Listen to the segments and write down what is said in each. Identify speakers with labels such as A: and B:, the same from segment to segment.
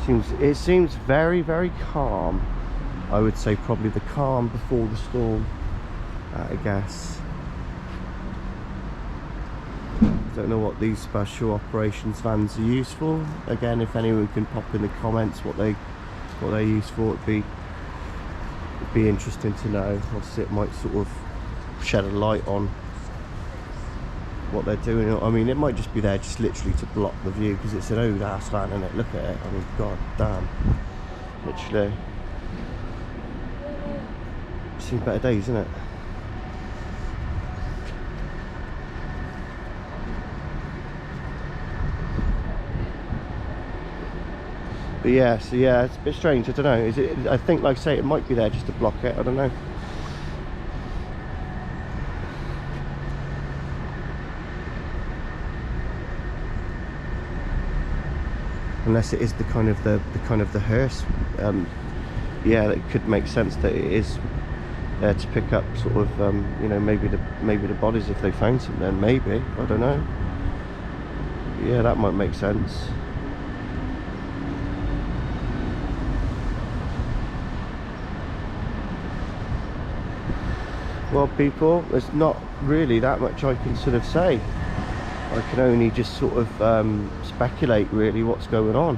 A: It seems very, very calm. I would say probably the calm before the storm, I guess. Don't know what these special operations vans are used for. Again, if anyone can pop in the comments what they're used for, it'd be interesting to know. Obviously it might sort of shed a light on what they're doing. I mean, it might just be there just literally to block the view, because it's an old ass van, isn't it? Look at it. I mean, god damn, literally. Seen better days, isn't it? But yeah, so yeah, it's a bit strange. I don't know. Is it? I think, like I say, it might be there just to block it. I don't know. Unless it is the kind of the hearse. Yeah, it could make sense that it is there to pick up sort of you know, maybe the bodies if they found some. Then maybe, I don't know. Yeah, that might make sense. Well, people, there's not really that much I can sort of say. I can only just sort of speculate really what's going on,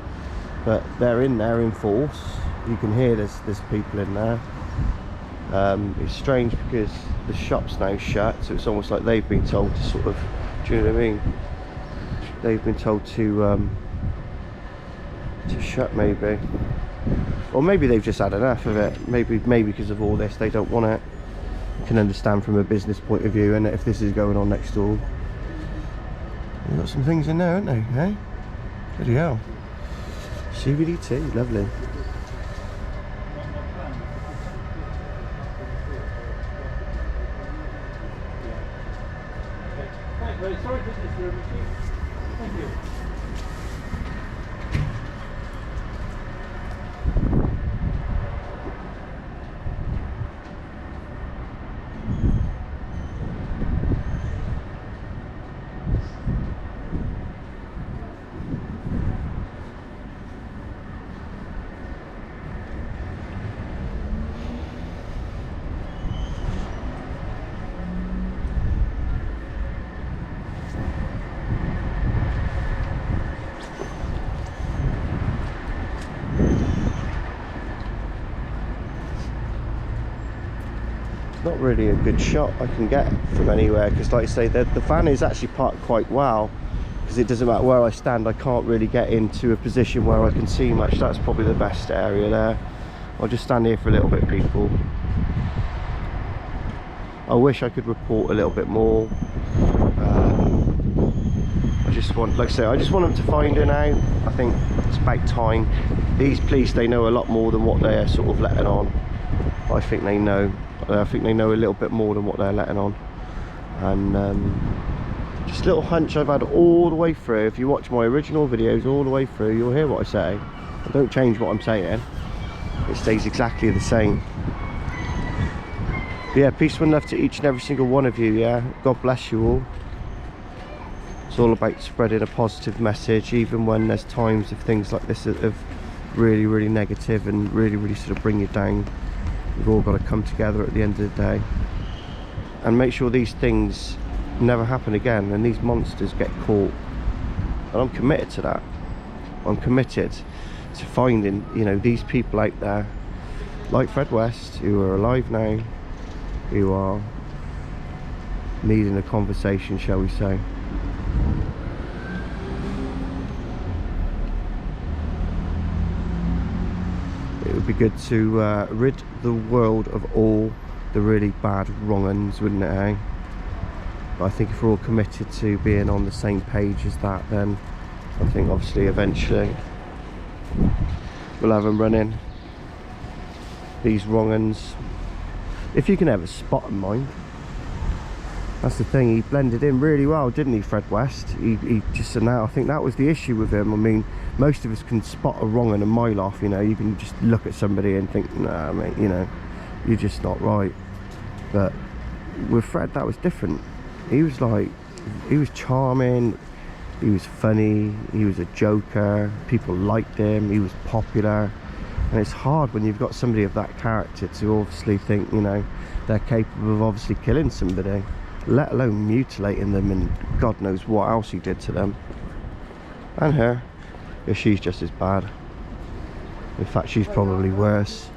A: but they're in there in force. You can hear there's people in there. It's strange because the shop's now shut, so it's almost like they've been told to sort of, do you know what I mean? They've been told to shut, maybe, or maybe they've just had enough of it. Maybe because of all this they don't want it. I can understand from a business point of view, and if this is going on next door. They've got some things in there, haven't they? Hey? Bloody hell. CBDT, lovely.
B: Sorry, thank you.
A: Not really a good shot I can get from anywhere, because like I say, the van is actually parked quite well, because it doesn't matter where I stand, I can't really get into a position where I can see much. That's probably the best area there. I'll just stand here for a little bit, people. I wish I could report a little bit more. I just want, like I say, I just want them to find her now. I think it's about time. These police, they know a lot more than what they're sort of letting on. I think they know. I think they know a little bit more than what they're letting on. And just a little hunch I've had all the way through. If you watch my original videos all the way through, you'll hear what I say. I don't change what I'm saying. It stays exactly the same. But yeah, peace and love to each and every single one of you. Yeah, God bless you all. It's all about spreading a positive message, even when there's times of things like this of really, really negative and really, really sort of bring you down. We've all got to come together at the end of the day and make sure these things never happen again and these monsters get caught. And I'm committed to that. I'm committed to finding, you know, these people out there like Fred West, who are alive now, who are needing a conversation, shall we say. It would be good to rid the world of all the really bad wrong-uns, wouldn't it, eh? But I think if we're all committed to being on the same page as that, then I think obviously eventually we'll have them running, these wrong-uns. If you can ever spot them, mind. That's the thing, he blended in really well, didn't he, Fred West? He just, and that, I think that was the issue with him. I mean, most of us can spot a wrong and a mile off, you know. You can just look at somebody and think, nah, mate, you know, you're just not right. But with Fred, that was different. He was like, he was charming, He was funny, he was a joker, people liked him, he was popular. And it's hard when you've got somebody of that character to obviously think, you know, they're capable of obviously killing somebody, let alone mutilating them, and God knows what else he did to them. And her, yeah, she's just as bad. In fact, she's probably worse.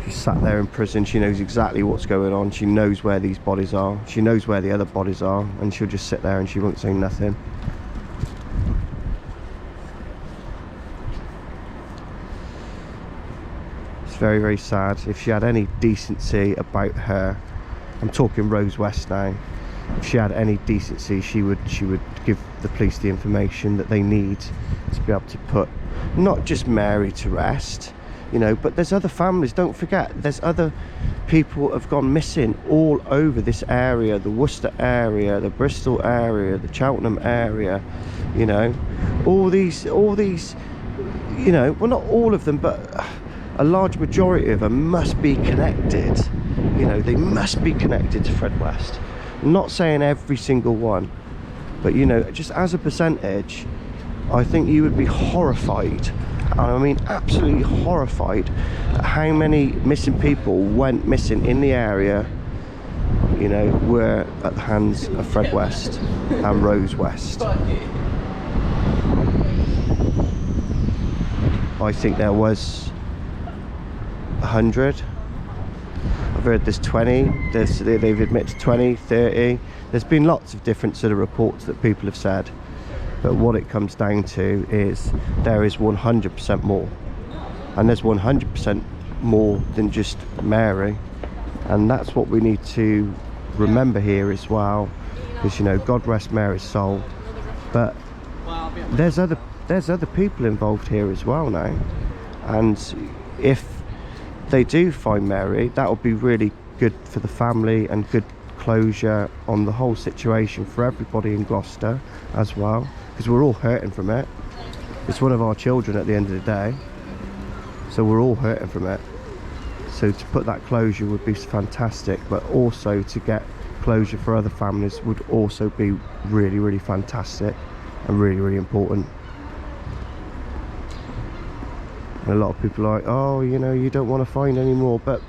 A: She sat there in prison, she knows exactly what's going on, she knows where these bodies are, she knows where the other bodies are, and she'll just sit there and she won't say nothing. It's very, very sad. If she had any decency about her, I'm talking Rose West now, if she had any decency, she would give the police the information that they need to be able to put not just Mary to rest, you know, but there's other families. Don't forget, there's other people have gone missing all over this area, the Worcester area, the Bristol area, the Cheltenham area, you know, all these, you know, well, not all of them, but a large majority of them must be connected. You know, they must be connected to Fred West. I'm not saying every single one, but you know, just as a percentage, I think you would be horrified, and I mean absolutely horrified, at how many missing people went missing in the area, you know, were at the hands of Fred West and Rose West. I think there was 100. I've heard there's 20, they've admitted 20, 30. There's been lots of different sort of reports that people have said, but what it comes down to is there is 100% more, and there's 100% more than just Mary, and that's what we need to remember here as well, because you know, God rest Mary's soul, but there's other people involved here as well now, and if they do find Mary, that will be really good for the family and good closure on the whole situation for everybody in Gloucester as well, because we're all hurting from it. It's one of our children at the end of the day, so we're all hurting from it. So to put that closure would be fantastic, but also to get closure for other families would also be really, really fantastic and really, really important. And a lot of people are like, oh, you know, you don't want to find any more, but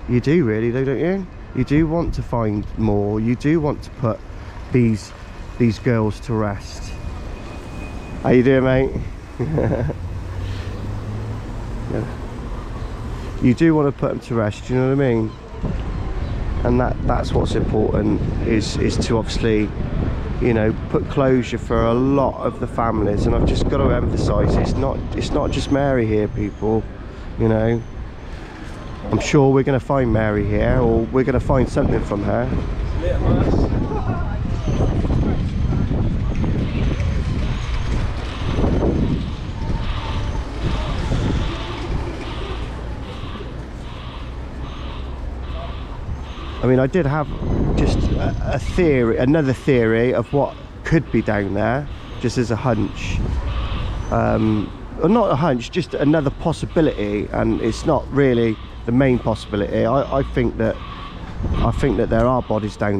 A: you do really, though, don't you? You do want to find more. You do want to put these girls to rest. How you doing, mate? Yeah. You do want to put them to rest, do you know what I mean? And that's what's important, is to obviously, you know, put closure for a lot of the families. And I've just got to emphasize, it's not just Mary here, people, you know. I'm sure we're going to find Mary here, or we're going to find something from her. I mean, I did have just a theory, another theory of what could be down there, just as a hunch. Or not a hunch, just another possibility, and it's not really the main possibility. I think that there are bodies down there.